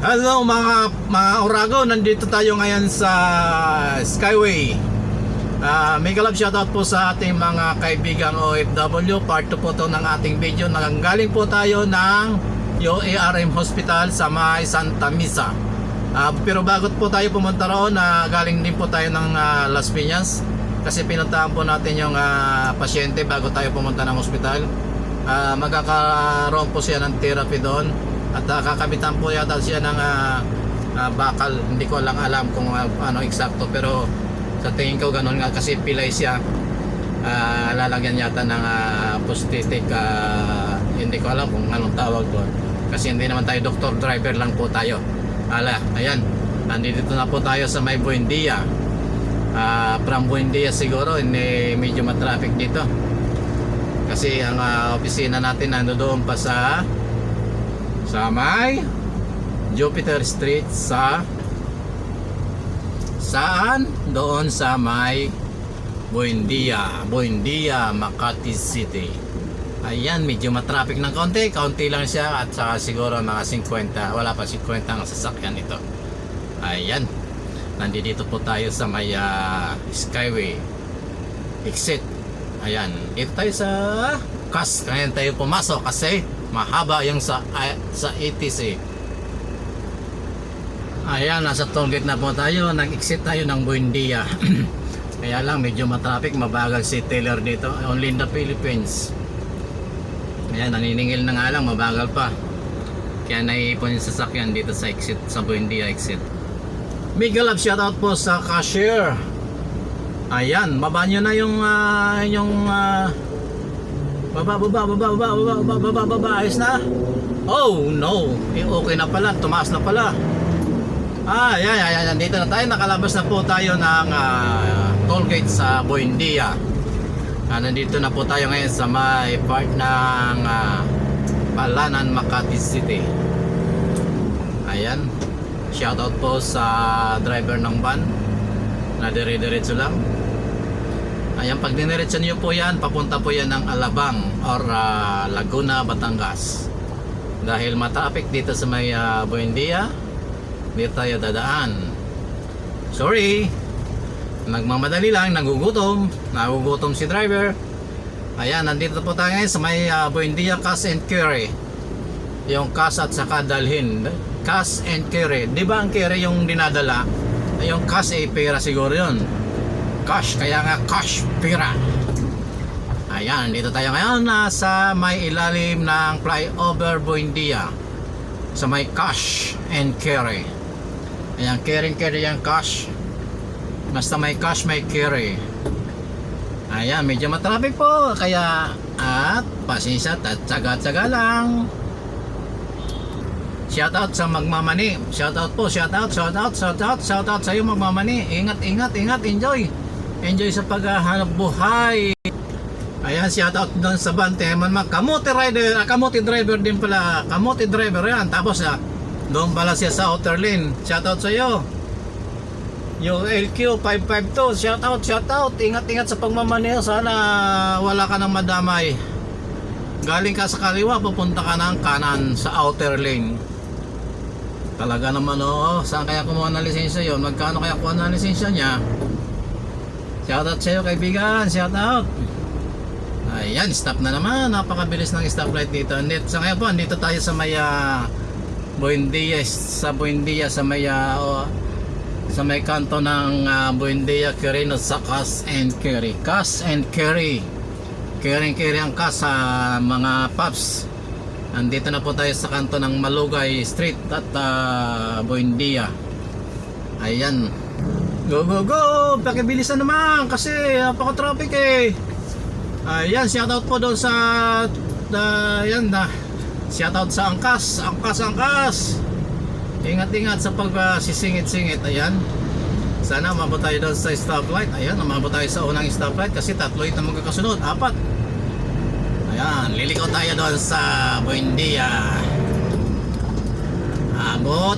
Hello mga Orago, nandito tayo ngayon sa Skyway. Mega love shoutout po sa ating mga kaibigang OFW. Part 2 po to ng ating video. Nanggaling po tayo ng UARM Hospital sa may Santa Misa. Pero bago po tayo pumunta roon, galing din po tayo ng Las Piñas. Kasi pinuntahan po natin yung pasyente bago tayo pumunta ng hospital. Magkakaroon po siya ng therapy doon. At kakamitan po yata siya ng bakal. Hindi ko lang alam kung ano eksakto, pero sa tingin ko ganun nga kasi pilay siya. Lalagyan yata ng prosthetic, hindi ko alam kung anong tawag doon. Kasi hindi naman tayo doktor, driver lang po tayo. Ayan, nandito na po tayo sa may Buendia. From Buendia siguro, medyo matraffic dito. Kasi ang opisina natin nandoon pa sa may Jupiter Street saan? Doon sa may Buendia, Makati City. Ayan, medyo matraffic ng kaunti lang siya. At saka siguro mga 50, wala pa 50 ang sasakyan ito. Ayan, nandito po tayo sa may Skyway exit. Ayan, dito tayo sa CAS. Ngayon tayo pumasok kasi mahaba yung sa ETC. Ayan, nasa tollgate na po tayo. Nag-exit tayo ng Buendia. Kaya lang medyo matraffic, mabagal si Taylor dito. Only in the Philippines. Ayan, naniningil na nga lang, mabagal pa. Kaya naiipon yung sasakyan dito sa exit, sa Buendia exit. Mega love shoutout po sa cashier. Ayan, baba nyo na yung baba, ayos na. Oh no, okay na pala, tumaas na pala. Ayan, dito na tayo, nakalabas na po tayo ng toll gate sa Buendia. Nandito na po tayo ngayon sa may part ng Palanan, Makati City. Ayan, shoutout po sa driver ng van na dire-diretso lang. Ayan, pag diniretso nyo po yan, papunta po yan ng Alabang or Laguna, Batangas. Dahil matraffic dito sa may Buendia, dito tayo dadaan. Sorry, nagmamadali lang, nagugutom si driver. Ayan, nandito po tayo ngayon sa may Buendia Cash and Carry. Yung cash at saka dalhin. Cash and carry, di ba ang carry yung dinadala? Yung cash ay pera siguro yun. Cash, kaya nga cash, pera. Ayan, dito tayo ngayon sa may ilalim ng flyover Buendia, sa may cash and carry. Ayan, carry yung cash. Basta may cash, may carry. Ayan, medyo matraffic po. Kaya, at pasensya at tsaga-tsaga lang. Shoutout sa magmamani. Shoutout po, shoutout sa iyo magmamani. Ingat, enjoy sa paghahanap buhay. Ayan, shoutout doon sa Banteman, kamote rider, kamote driver din pala. Kamote driver yan. Tapos doon pala siya sa outer lane. Shoutout sa iyo. Yung LQ 552, shoutout. Ingat sa pagmamaneho. Sana wala ka nang madamay. Galing ka sa kaliwa, pupunta ka ng kanan sa outer lane. Talaga naman, saan kaya kumuha ng lisensya yun? Magkano kaya kuha ng lisensya niya? Shoutout sa iyo, kaibigan, shoutout. Ayan, stop na naman. Napakabilis ng stoplight dito. Sa ngayon po, andito tayo sa may Buendia, sa may kanto ng Buendia, Quirino, sa Cash and Carry. Cash and Carry. Carry ang cash sa mga pups. Andito na po tayo sa kanto ng Malugay Street at Buendia. Ayan. Go! Pakibilisan naman kasi napaka-traffic eh. Ayan, shoutout po doon sa shoutout sa Angkas. Ingat sa pagsisingit-singit. Ayan. Sana umabot tayo doon sa stoplight. Ayan, umabot tayo sa unang stoplight kasi tatlo ito magkakasunod. 4. Ayan, liliko tayo doon sa Buendia. Abot.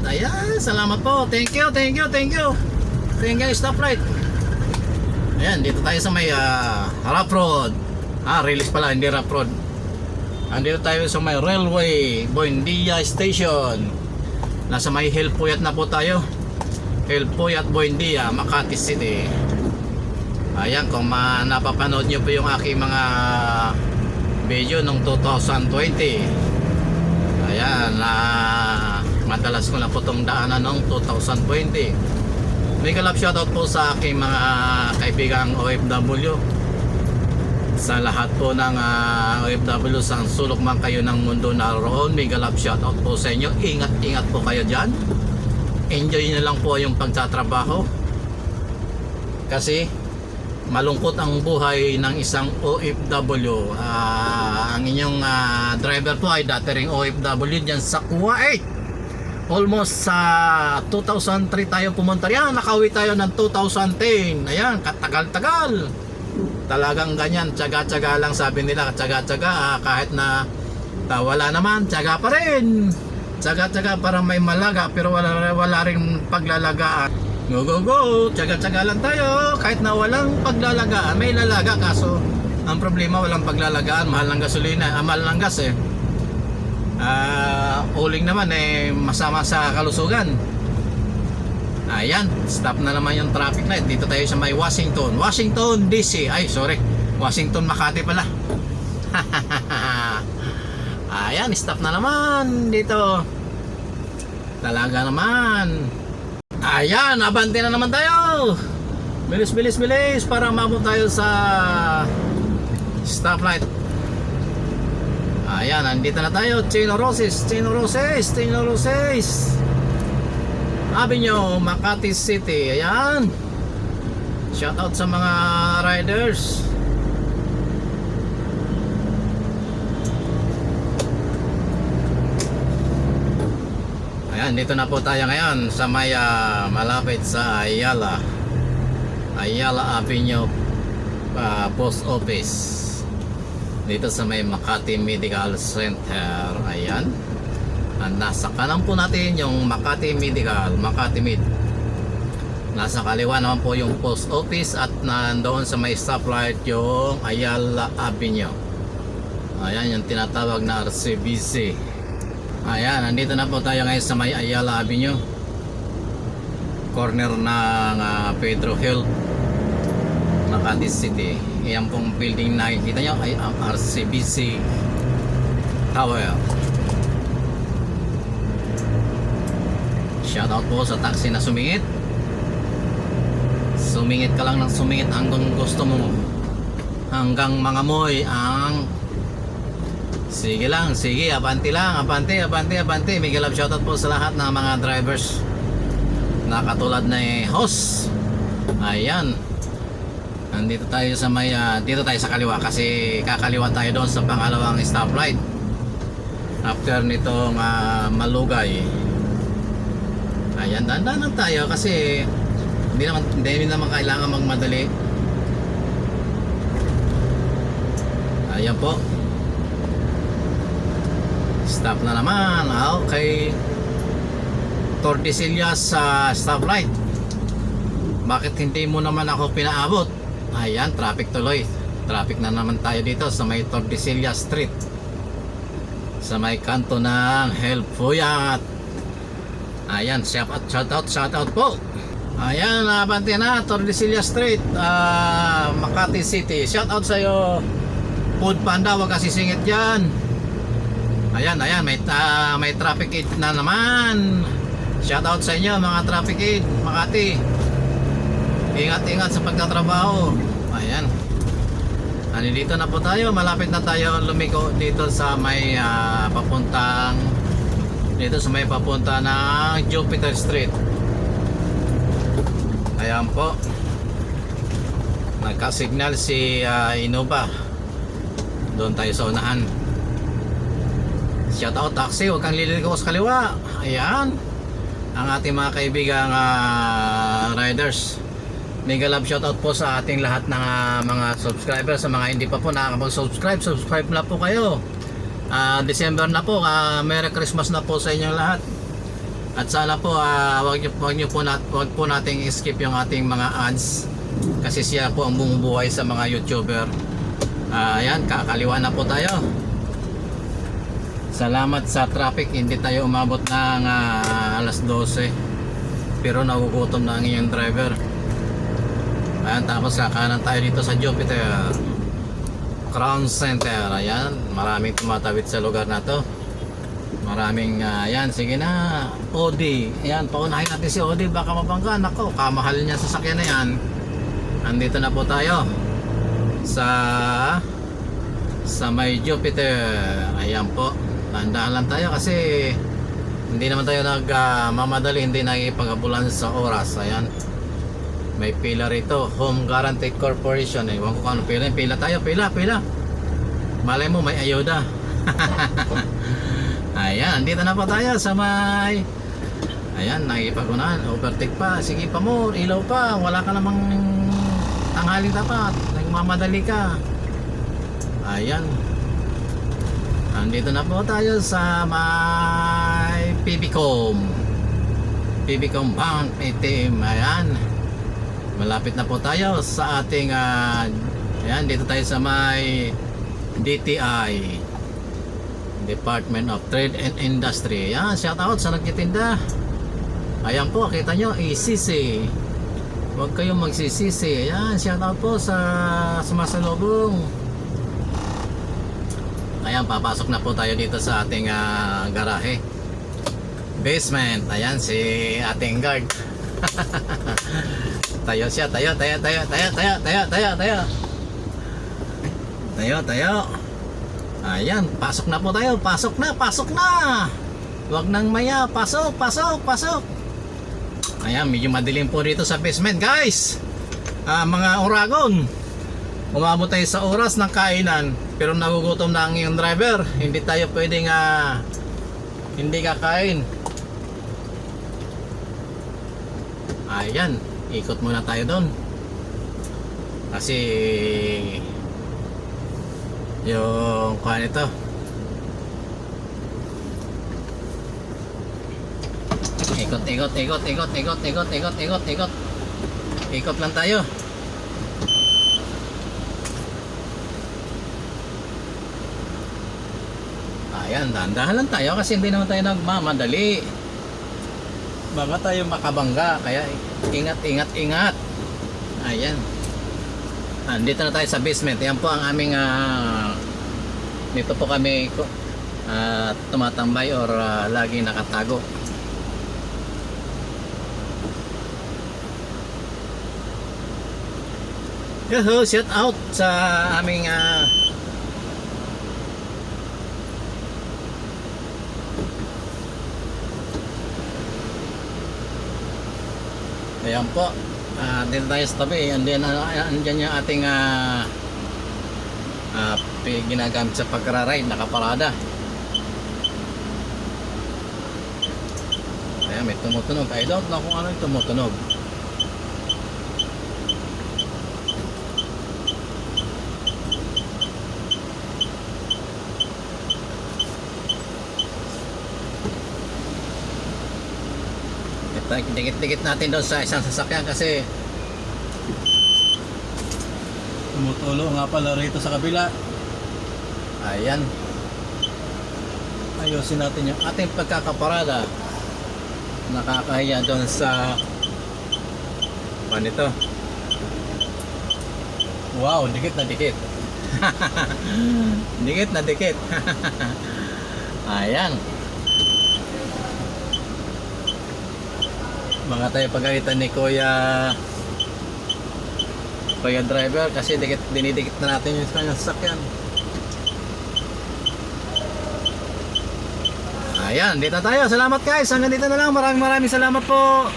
Ayan, salamat po. Thank you. Stoplight. Ayan, dito tayo sa may rough road. Release pala, hindi rough road. Andito tayo sa may railway, Buendia Station. Nasa may Hilpuyat na po tayo. Hilpuyat, Buendia, Makati City. Ayan, kung napapanood nyo po yung aking mga video nung 2020. Ayan, madalas ko na po itong daanan nung 2020. May kalap shoutout po sa aking mga kaibigang OFW. Sa lahat po ng OFW sa sulok man kayo ng mundo naroon, may galap shoutout po sa inyo. Ingat po kayo dyan. Enjoy nyo lang po yung pagtatrabaho. Kasi malungkot ang buhay ng isang OFW. Ang inyong driver po ay dati ring OFW dyan sa Kuwait. Almost sa 2003 tayo pumunta. Yan, nakauwi tayo ng 2010. Ayan, katagal-tagal. Talagang ganyan, tsaga-tsaga lang, sabi nila, tsaga-tsaga, kahit na wala naman, tsaga pa rin. Tsaga-tsaga para may malaga, pero wala rin paglalagaan. Go, tsaga-tsaga lang tayo, kahit na walang paglalagaan, may lalaga. Kaso ang problema, walang paglalagaan, mahal ng gasolina, mahal ng gas eh. Uling naman eh, masama sa kalusugan. Ayan, stop na naman yung traffic light. Dito tayo sa may Washington DC. Ay, sorry, Washington Makati pala. Ayan, stop na naman dito. Talaga naman. Ayan, abante na naman tayo. Bilis para mabot tayo sa stoplight. Ayan, nandito na tayo. Chino Roses Avenue, Makati City. Ayan, shoutout sa mga riders. Ayan, dito na po tayo ngayon sa may malapit sa Ayala Avenue, Post Office, dito sa may Makati Medical Center. Ayan, nasa kanan po natin yung Makati Medical, Makati Med. Nasa kaliwa naman po yung Post Office at nandoon sa may stoplight yung Ayala Avenue. Ayan, yung tinatawag na RCBC. Ayan, nandito na po tayo ngayon sa may Ayala Avenue, corner ng Pedro Hill, Makati City. Ayan pong building na nakikita nyo ay ang RCBC Tower. Shoutout po sa taxi na sumingit. Sumingit ka lang ng sumingit hanggang gusto mo. Hanggang mangamoy ang... Sige lang, sige, abante lang, abante. May galap shoutout po sa lahat ng mga drivers na katulad na host. Ayan, nandito tayo sa may dito tayo sa kaliwa kasi kakaliwa tayo doon sa pangalawang stoplight after nitong Malugay. Ayan, dandan lang tayo kasi hindi naman kailangan magmadali. Ayan po, stop na naman. Okay, Tordesillas sa stoplight. Bakit hindi mo naman ako pinaabot? Ayan, traffic tuloy. Traffic na naman tayo dito sa may Tordesillas Street, sa may kanto ng Hilpuyat. Ayan, shoutout po. Ayan, abante na, Tordesillas Street, Makati City. Shoutout sa iyo, Food Panda, wag kasi singit dyan. Ayan, may traffic aid na naman. Shoutout sa inyo mga traffic aid Makati. Ingat sa pagtatrabaho. Ayan, dito na po tayo, malapit na tayo lumiko dito sa may papunta ng Jupiter Street. Ayan po, nagka-signal si Innova. Doon tayo sa unahan. Shoutout taxi, huwag kang liliko sa kaliwa. Ayan, ang ating mga kaibigang riders. Mega love shoutout po sa ating lahat ng mga subscribers. Sa mga hindi pa po nakakapag-subscribe, subscribe na po kayo. December na po, Merry Christmas na po sa inyong lahat. At sana po wag po nating skip yung ating mga ads kasi siya po ang bumubuhay sa mga YouTuber. Ayan, kakaliwa na po tayo. Salamat sa traffic, hindi tayo umabot ng alas 12. Pero nagugutom na ang iyong driver. Ayan, tapos kakanan tayo dito sa Jupiter Crown Center. Ayan, maraming tumatawid sa lugar na to. Maraming, ayan, sige na, Audi. Ayan, paunahin natin si Audi, baka mabangga. Nako, kamahal niya sa sasakyan na yan. Andito na po tayo sa may Jupiter. Ayan po, tandaan lang tayo kasi hindi naman tayo mamadali, hindi nakikipag-abulan sa oras. Ayan, may pila rito, Home Guaranteed Corporation. Ewan ko kung ano pila. Pila tayo, pila. Malay mo may ayuda. Ayan, dito na po tayo sa may, ayan, nakikipag-unahan. Overtake pa, sige pa mo, ilaw pa. Wala ka namang tanghaling dapat, nagmamadali ka. Ayan, andito na po tayo sa may PBCom Bank ATM. Ayan, malapit na po tayo sa ating ayan, dito tayo sa may DTI, Department of Trade and Industry. Ayan, shout out sa nagtitinda. Ayan po, kita nyo, ECC, huwag kayong magsisisi. Ayan, shout out po sa sumasalubong. Ayan, papasok na po tayo dito sa ating garahe, basement. Ayan, si ating guard. Tayo siya, tayo. Ayan, pasok na po tayo. Pasok na. Huwag nang maya, pasok. Ayan, medyo madilim po dito sa basement, guys. Mga Uragon, umabot tayo sa oras ng kainan, pero nagugutom na ang iyong driver. Hindi tayo pwedeng hindi kakain. Ayan, ikot muna tayo doon kasi yung kuha nito, ikot lang tayo. Ayan, dahan-dahan lang tayo kasi hindi naman tayo nagmamadali, baka tayo makabangga, kaya ingat. Ayan, andito na tayo sa basement. Yan po ang aming dito po kami tumatambay or laging nakatago. Yo, shout out sa aming ayan po, dito tayo sa tabi. Andyan yung ating ginagamit sa pagkara-ride, nakaparada. Ayan, may tumutunog. I don't know kung ano yung tumutunog. Dikit-dikit natin doon sa isang sasakyan kasi tumutulo nga pala rito sa kabila. Ayan, ayusin natin yung ating pagkakaparada. Nakakahiya doon sa panito. Wow, dikit na dikit. Dikit na dikit. Ayan, mga tayo pagalitan ni Kuya driver kasi dinidikit na natin yung kanyang sasakyan. Ayan, dito tayo. Salamat guys, hanggang dito na lang. Maraming salamat po.